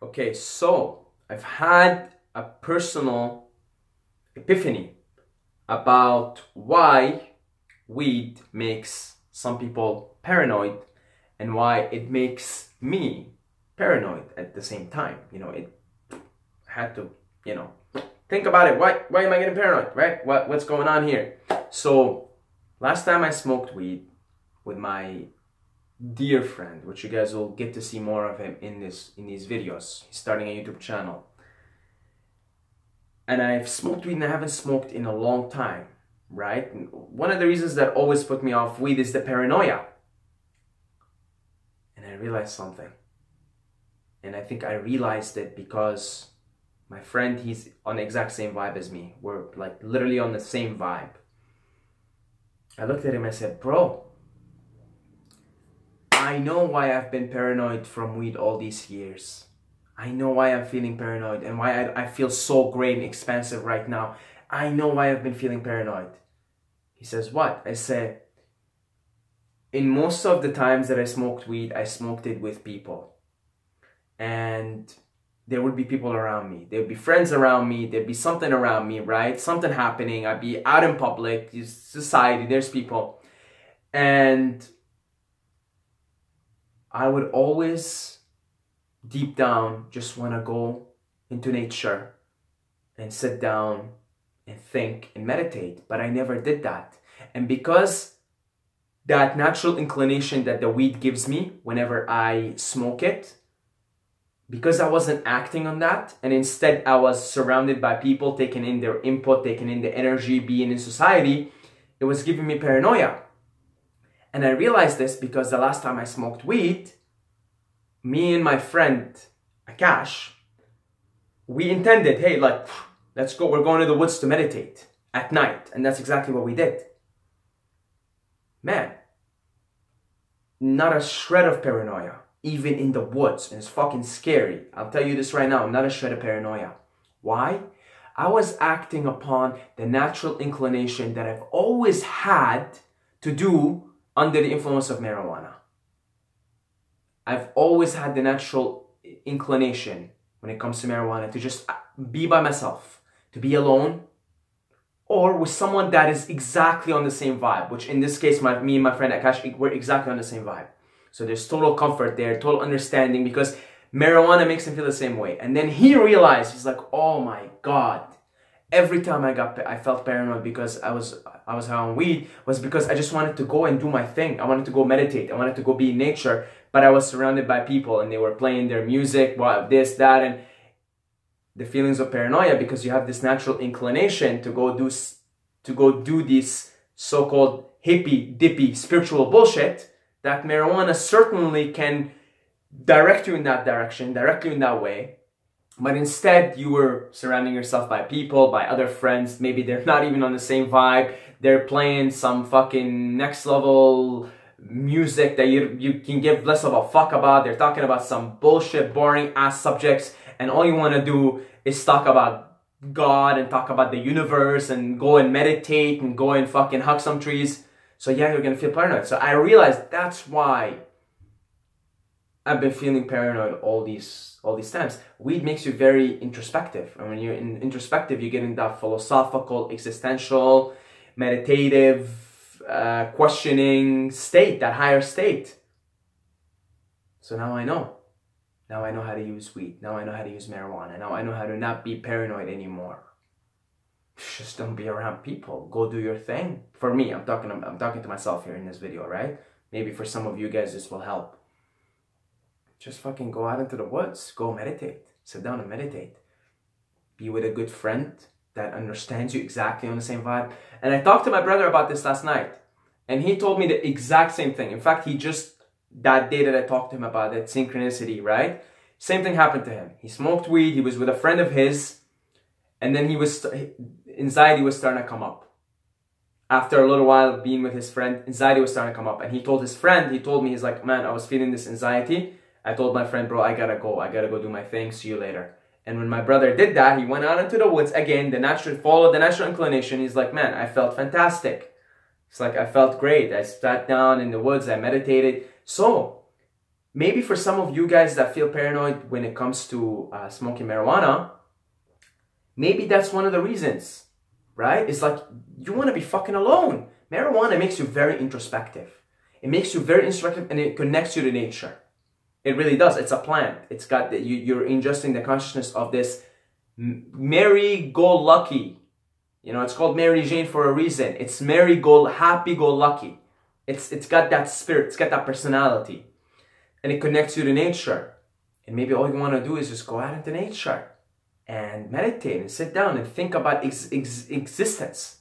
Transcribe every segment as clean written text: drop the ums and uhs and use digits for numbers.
Okay, so I've had a personal epiphany about why weed makes some people paranoid and why it makes me paranoid at the same time. You know, it had to, think about it. Why am I getting paranoid, right? What's going on here? So last time I smoked weed with my dear friend, which you guys will get to see more of him in these videos. He's starting a YouTube channel. And I've smoked weed and I haven't smoked in a long time, right? And one of the reasons that always put me off weed is the paranoia. And I realized something. And I think I realized it because my friend, he's on the exact same vibe as me. We're like literally on the same vibe. I looked at him and I said, bro, I know why I've been paranoid from weed all these years. I know why I'm feeling paranoid and why I feel so great and expansive right now. I know why I've been feeling paranoid. He says, what? I said, in most of the times that I smoked weed, I smoked it with people. And there would be people around me. There would be friends around me. There'd be something around me, right? Something happening. I'd be out in public, society, there's people. And I would always, deep down, just want to go into nature and sit down and think and meditate. But I never did that. And because that natural inclination that the weed gives me whenever I smoke it, because I wasn't acting on that, and instead I was surrounded by people, taking in their input, taking in the energy, being in society, it was giving me paranoia. And I realized this because the last time I smoked weed, me and my friend, Akash, we intended, hey, like, let's go, we're going to the woods to meditate at night. And that's exactly what we did. Man, not a shred of paranoia, even in the woods. And it's fucking scary. I'll tell you this right now, not a shred of paranoia. Why? I was acting upon the natural inclination that I've always had to do under the influence of marijuana. I've always had the natural inclination when it comes to marijuana to just be by myself, to be alone, or with someone that is exactly on the same vibe, which in this case, me and my friend Akash, we're exactly on the same vibe. So there's total comfort there, total understanding, because marijuana makes him feel the same way. And then he realized, he's like, oh my God, every time I felt paranoid because I was high on weed was because I just wanted to go and do my thing. I wanted to go meditate. I wanted to go be in nature, but I was surrounded by people and they were playing their music, this, that, and the feelings of paranoia, because you have this natural inclination to go do this so-called hippie dippy spiritual bullshit, that marijuana certainly can direct you in that direction, direct you in that way. But instead, you were surrounding yourself by people, by other friends. Maybe they're not even on the same vibe. They're playing some fucking next level music that you can give less of a fuck about. They're talking about some bullshit, boring ass subjects. And all you want to do is talk about God and talk about the universe and go and meditate and go and fucking hug some trees. So yeah, you're going to feel paranoid. So I realized that's why I've been feeling paranoid all these times. Weed makes you very introspective. And when you're introspective, you get in that philosophical, existential, meditative, questioning state, that higher state. So now I know. Now I know how to use weed. Now I know how to use marijuana. Now I know how to not be paranoid anymore. Just don't be around people. Go do your thing. For me, I'm talking to myself here in this video, right? Maybe for some of you guys this will help. Just fucking go out into the woods. Go meditate. Sit down and meditate. Be with a good friend that understands you exactly on the same vibe. And I talked to my brother about this last night. And he told me the exact same thing. In fact, that day that I talked to him about that synchronicity, right? Same thing happened to him. He smoked weed. He was with a friend of his. And then anxiety was starting to come up. After a little while being with his friend, anxiety was starting to come up. And he told me, he's like, man, I was feeling this anxiety. I told my friend, bro, I gotta go do my thing. See you later. And when my brother did that, he went out into the woods again, followed the natural inclination. He's like, man, I felt fantastic. It's like, I felt great. I sat down in the woods, I meditated. So maybe for some of you guys that feel paranoid when it comes to smoking marijuana, maybe that's one of the reasons, right? It's like you want to be fucking alone. Marijuana makes you very introspective. It makes you very introspective and it connects you to nature. It really does. It's a plant. It's got you're ingesting the consciousness of this merry-go-lucky. You know, it's called Mary Jane for a reason. It's happy-go-lucky. It's got that spirit. It's got that personality. And it connects you to nature. And maybe all you want to do is just go out into nature and meditate and sit down and think about existence.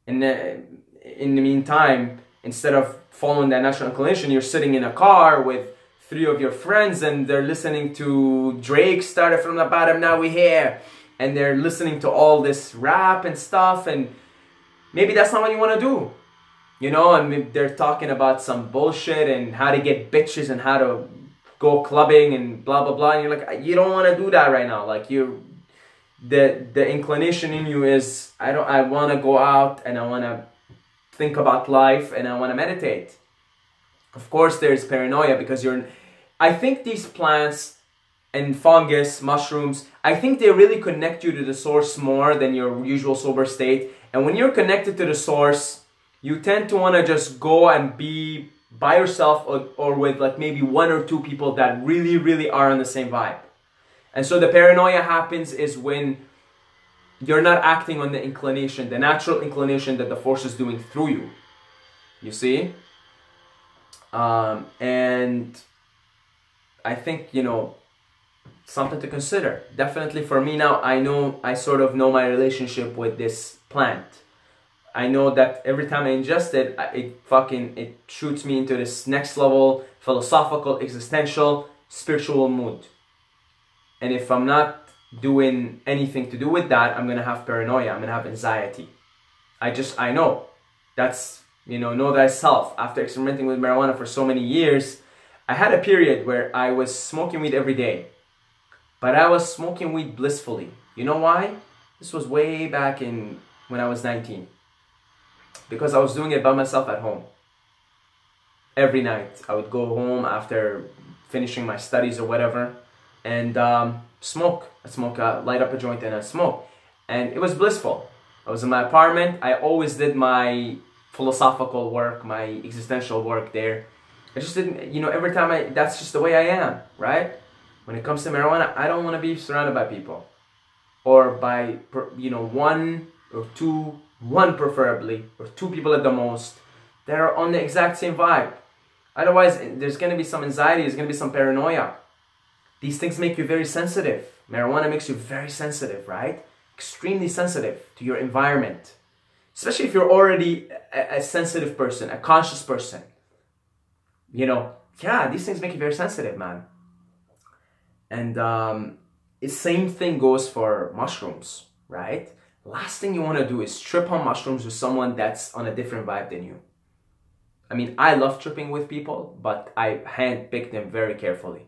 And in the meantime, instead of following that natural inclination, you're sitting in a car with 3 of your friends and they're listening to Drake, Started From the Bottom, Now We Here. And they're listening to all this rap and stuff. And maybe that's not what you want to do. You know, and they're talking about some bullshit and how to get bitches and how to go clubbing and blah, blah, blah. And you're like, you don't want to do that right now. Like the inclination in you is, I want to go out and I want to think about life and I want to meditate. Of course, there's paranoia because I think these plants and fungus, mushrooms, I think they really connect you to the source more than your usual sober state. And when you're connected to the source, you tend to want to just go and be by yourself or with like maybe 1 or 2 people that really, really are on the same vibe. And so the paranoia happens is when you're not acting on the inclination, the natural inclination that the force is doing through you. You see? And I think, you know, something to consider. Definitely for me now, I sort of know my relationship with this plant. I know that every time I ingest it, it shoots me into this next level, philosophical, existential, spiritual mood. And if I'm not doing anything to do with that, I'm going to have paranoia. I'm going to have anxiety. I know. That's, you know thyself. After experimenting with marijuana for so many years, I had a period where I was smoking weed every day. But I was smoking weed blissfully. You know why? This was way back when I was 19. Because I was doing it by myself at home. Every night, I would go home after finishing my studies or whatever and smoke. I'd light up a joint and I'd smoke. And it was blissful. I was in my apartment. I always did my philosophical work, my existential work there. I just didn't, every time that's just the way I am, right? When it comes to marijuana, I don't want to be surrounded by people. Or by, 1 or 2, one preferably, or 2 people at the most, that are on the exact same vibe. Otherwise, there's going to be some anxiety, there's going to be some paranoia. These things make you very sensitive. Marijuana makes you very sensitive, right? Extremely sensitive to your environment. Especially if you're already a sensitive person, a conscious person. These things make you very sensitive, man. And the same thing goes for mushrooms, right? Last thing you want to do is trip on mushrooms with someone that's on a different vibe than you. I mean, I love tripping with people, but I handpick them very carefully.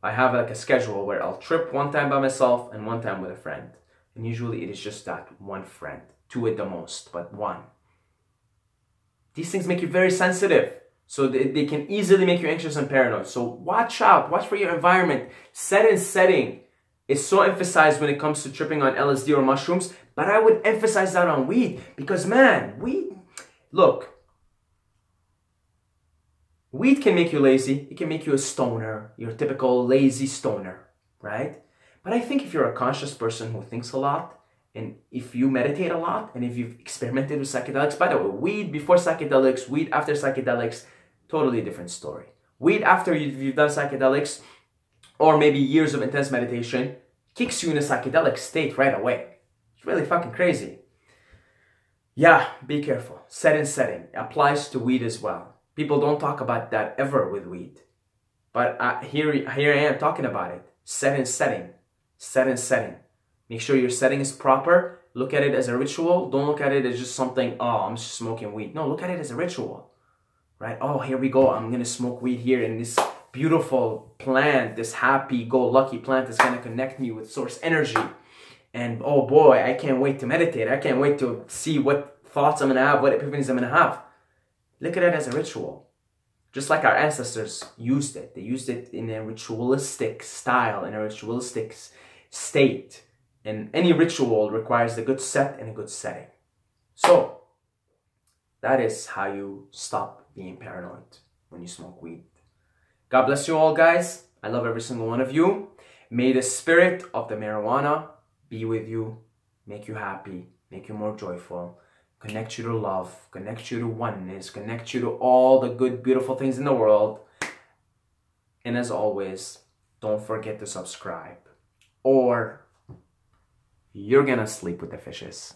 I have like a schedule where I'll trip 1 time by myself and 1 time with a friend. And usually it is just that 1 friend, 2 at the most, but 1. These things make you very sensitive. So they can easily make you anxious and paranoid. So watch out, watch for your environment. Setting is so emphasized when it comes to tripping on LSD or mushrooms, but I would emphasize that on weed because, man, weed can make you lazy. It can make you a stoner, your typical lazy stoner, right? But I think if you're a conscious person who thinks a lot, and if you meditate a lot, and if you've experimented with psychedelics, by the way, weed before psychedelics, weed after psychedelics, totally different story. Weed after you've done psychedelics, or maybe years of intense meditation, kicks you in a psychedelic state right away. It's really fucking crazy. Yeah, be careful. Setting applies to weed as well. People don't talk about that ever with weed. But here I am talking about it. Setting. Make sure your setting is proper. Look at it as a ritual. Don't look at it as just something, oh, I'm just smoking weed. No, look at it as a ritual. Right? Oh, here we go. I'm going to smoke weed here in this beautiful plant, this happy-go-lucky plant that's going to connect me with source energy. And oh boy, I can't wait to meditate. I can't wait to see what thoughts I'm going to have, what epiphanies I'm going to have. Look at it as a ritual. Just like our ancestors used it. They used it in a ritualistic style, in a ritualistic state. And any ritual requires a good set and a good setting. So, that is how you stop being paranoid when you smoke weed. God bless you all, guys. I love every single one of you. May the spirit of the marijuana be with you, make you happy, make you more joyful, connect you to love, connect you to oneness, connect you to all the good, beautiful things in the world. And as always, don't forget to subscribe, or you're gonna sleep with the fishes.